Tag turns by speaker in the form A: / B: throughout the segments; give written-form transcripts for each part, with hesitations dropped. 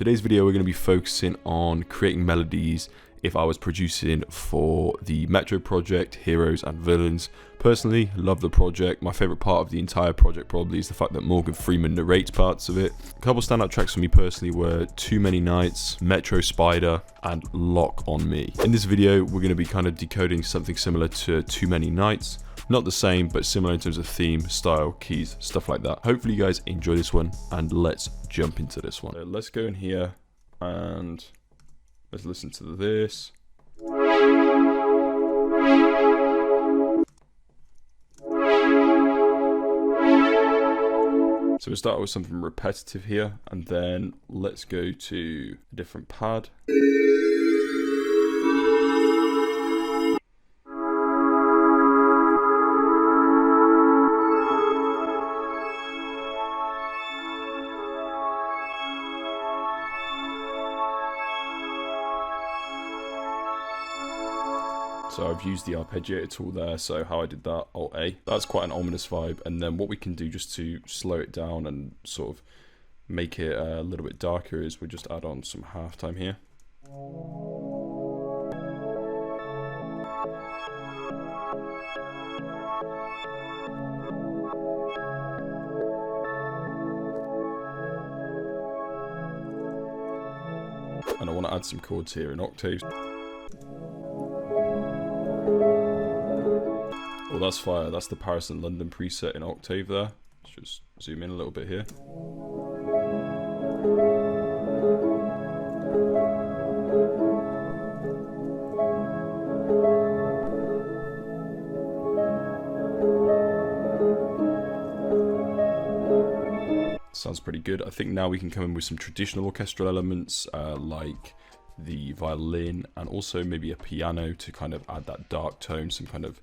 A: Today's video we're going to be focusing on creating melodies if I was producing for the Metro project, Heroes and Villains. Personally, love the project. My favourite part of the entire project probably is the fact that Morgan Freeman narrates parts of it. A couple standout tracks for me personally were Too Many Nights, Metro Spider and Lock on Me. In this video we're going to be kind of decoding something similar to Too Many Nights. Not the same, but similar in terms of theme, style, keys, stuff like that. Hopefully you guys enjoy this one, and let's jump into this one. So let's go in here and let's listen to this. So we'll start with something repetitive here, and then let's go to a different pad. So I've used the arpeggiator tool there, so how I did that, Alt A. That's quite an ominous vibe, and then what we can do just to slow it down and sort of make it a little bit darker is we just add on some halftime here. And I want to add some chords here in octaves. Oh, that's fire. That's the Paris and London preset in octave there. Let's just zoom in a little bit here. Sounds pretty good. I think now we can come in with some traditional orchestral elements like the violin and also maybe a piano to kind of add that dark tone, some kind of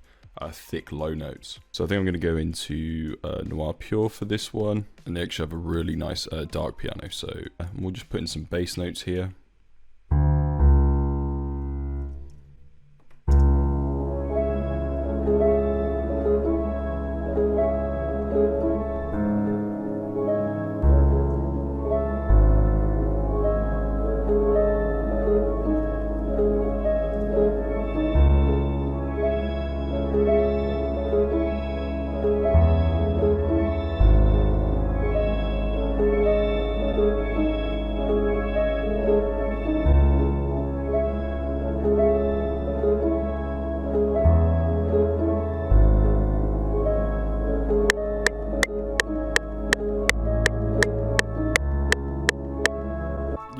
A: thick low notes. So I think I'm going to go into Noir Pure for this one, and they actually have a really nice dark piano, so we'll just put in some bass notes here.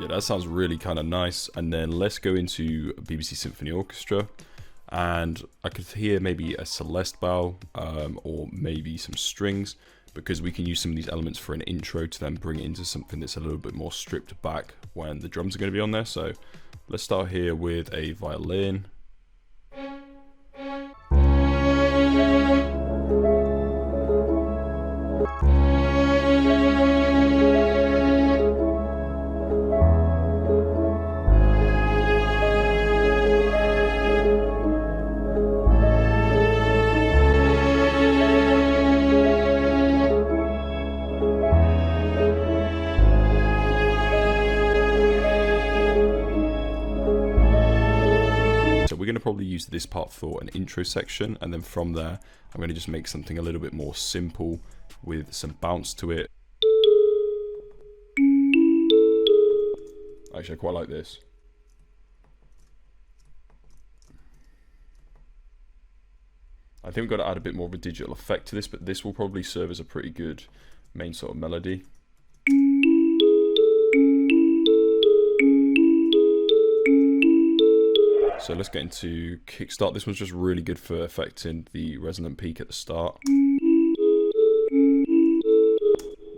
A: That sounds really kind of nice. And then let's go into BBC Symphony Orchestra, and I could hear maybe a Celeste bow or maybe some strings, because we can use some of these elements for an intro to then bring it into something that's a little bit more stripped back when the drums are going to be on there. So let's start here with a violin. We're going to probably use this part for an intro section, and then from there I'm going to just make something a little bit more simple with some bounce to it. Actually, I quite like this. I think we've got to add a bit more of a digital effect to this, but this will probably serve as a pretty good main sort of melody. So let's get into kickstart. This one's just really good for affecting the resonant peak at the start.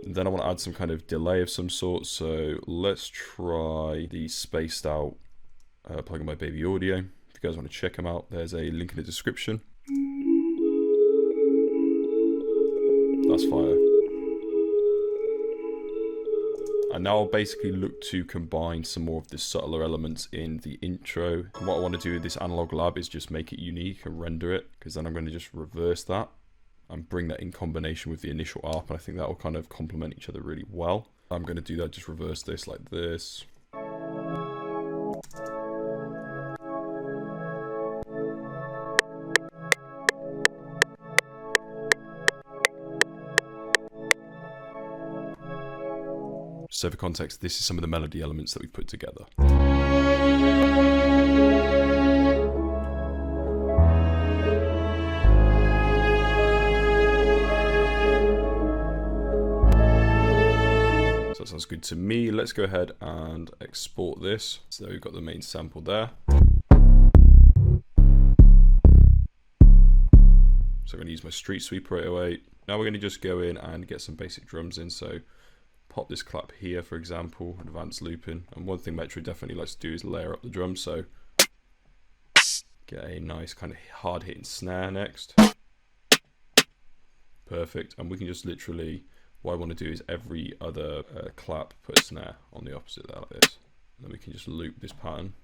A: And then I want to add some kind of delay of some sort. So let's try the spaced out plugin by Baby Audio. If you guys want to check them out, there's a link in the description. That's fire. And now I'll basically look to combine some more of the subtler elements in the intro. And what I want to do with this analog lab is just make it unique and render it, because then I'm going to just reverse that and bring that in combination with the initial ARP, and I think that will kind of complement each other really well. I'm going to do that, just reverse this like this. So for context, this is some of the melody elements that we've put together. So that sounds good to me. Let's go ahead and export this. So we've got the main sample there. So I'm going to use my Street Sweeper 808. Now we're going to just go in and get some basic drums in. So pop this clap here, for example, advanced looping. And one thing Metro definitely likes to do is layer up the drums. So get a nice kind of hard hitting snare next. Perfect. And we can just literally, what I want to do is every other clap put a snare on the opposite there like this. And then we can just loop this pattern.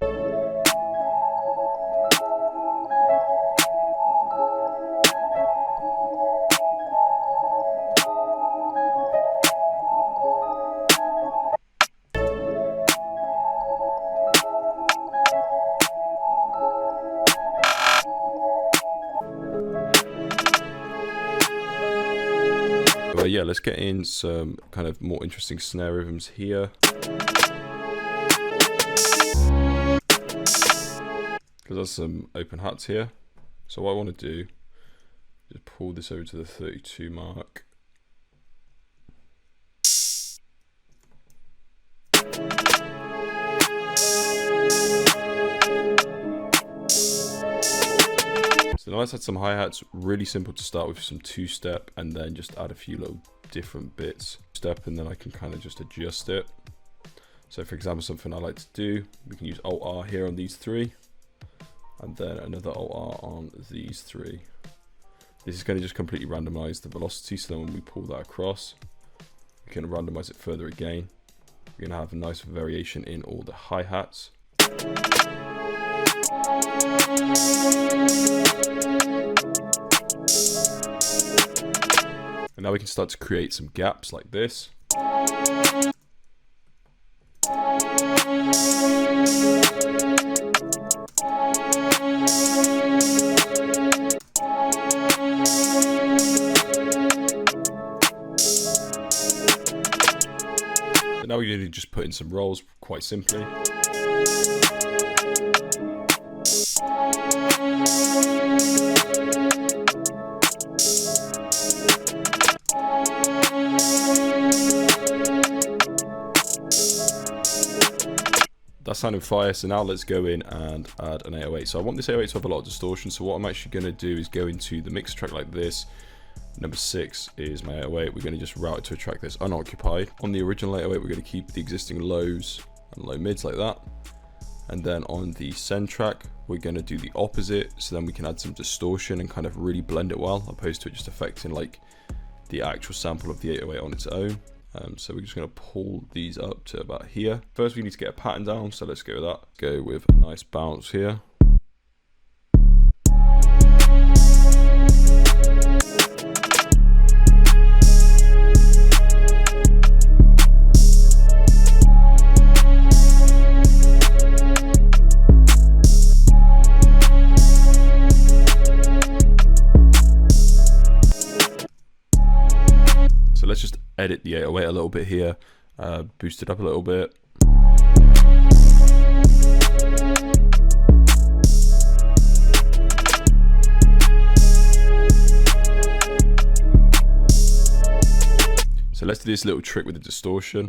A: Yeah, let's get in some kind of more interesting snare rhythms here. Because there's some open hats here. So what I want to do is pull this over to the 32 mark. So now let's add some hi-hats, really simple to start with, some two-step, and then just add a few little different bits. Step, and then I can kind of just adjust it. So for example, something I like to do, we can use Alt-R here on these three, and then another Alt-R on these three. This is going to just completely randomize the velocity, so then when we pull that across, we can randomize it further again. We're going to have a nice variation in all the hi-hats. And now we can start to create some gaps like this. And now we're going to just put in some rolls quite simply. That sounded fire, so now let's go in and add an 808. So I want this 808 to have a lot of distortion, so what I'm actually going to do is go into the mix track like this. Number 6 is my 808. We're going to just route it to a track that's unoccupied. On the original 808, we're going to keep the existing lows and low mids like that. And then on the send track, we're going to do the opposite, so then we can add some distortion and kind of really blend it well, opposed to it just affecting like the actual sample of the 808 on its own. So we're just going to pull these up to about here. First we need to get a pattern down, so let's go with that. Go with a nice bounce here. So let's just edit the 808 a little bit here, boost it up a little bit. So let's do this little trick with the distortion.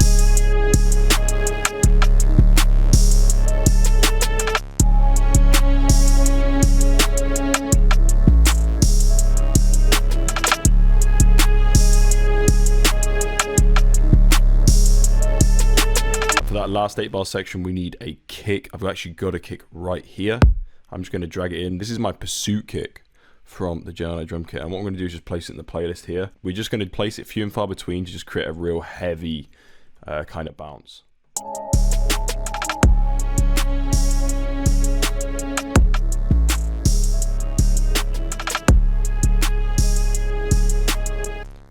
A: For that last 8-bar section, we need a kick. I've actually got a kick right here. I'm just going to drag it in. This is my Pursuit kick from the Gemini drum kit, and what I'm going to do is just place it in the playlist here. We're just going to place it few and far between to just create a real heavy kind of bounce.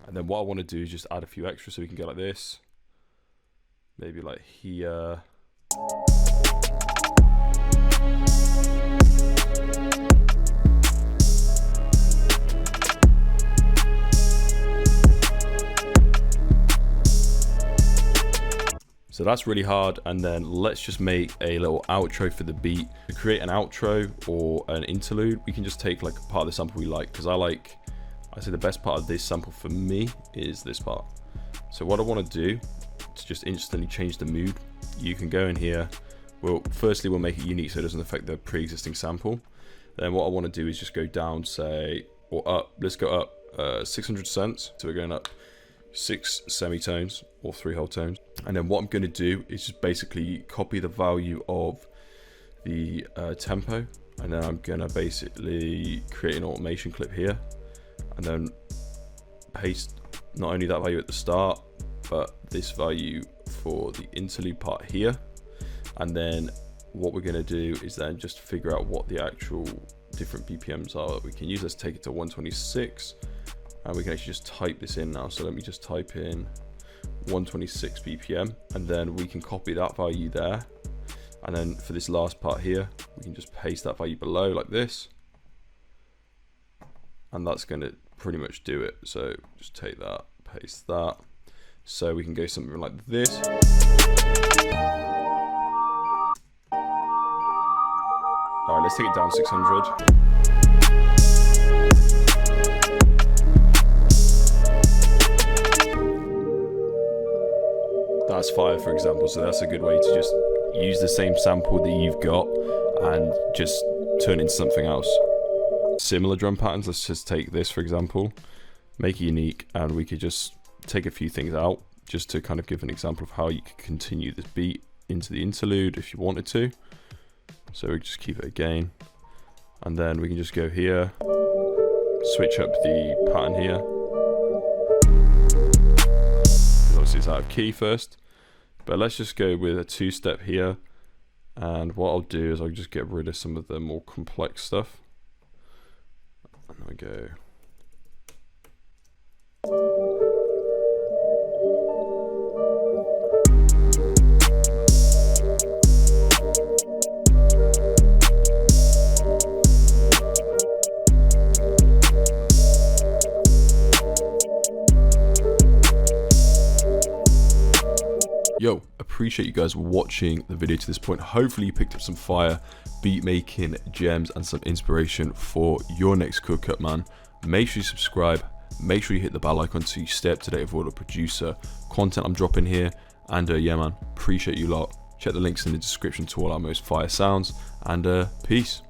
A: And then what I want to do is just add a few extras so we can go like this. Maybe like here. So that's really hard, and then let's just make a little outro for the beat. To create an outro or an interlude, we can just take like a part of the sample we like, because I say the best part of this sample for me is this part. So what I want to do to just instantly change the mood, you can go in here. Well, firstly we'll make it unique so it doesn't affect the pre-existing sample. Then what I want to do is just go down, say, or up, let's go up 600 cents. So we're going up 6 semitones or 3 whole tones. And then what I'm going to do is just basically copy the value of the tempo, and then I'm going to basically create an automation clip here, and then paste not only that value at the start, but this value for the interlude part here. And then what we're going to do is then just figure out what the actual different BPMs are that we can use. Let's take it to 126, and we can actually just type this in now. So let me just type in 126 BPM, and then we can copy that value there. And then for this last part here, we can just paste that value below like this, and that's going to pretty much do it. So just take that, paste that, so we can go something like this. All right, let's take it down 600. That's fire, for example, so that's a good way to just use the same sample that you've got and just turn it into something else. Similar drum patterns, let's just take this for example, make it unique, and we could just take a few things out just to kind of give an example of how you could continue this beat into the interlude if you wanted to. So we just keep it again, and then we can just go here, switch up the pattern here. Obviously it's out of key first, but let's just go with a 2-step here, and what I'll do is I'll just get rid of some of the more complex stuff, and there we go. Yo, appreciate you guys watching the video to this point. Hopefully you picked up some fire beat making gems and some inspiration for your next cook up, man. Make sure you subscribe, make sure you hit the bell icon so you stay up to date with all the producer content I'm dropping here. And yeah man, appreciate you lot. Check the links in the description to all our most fire sounds, and peace.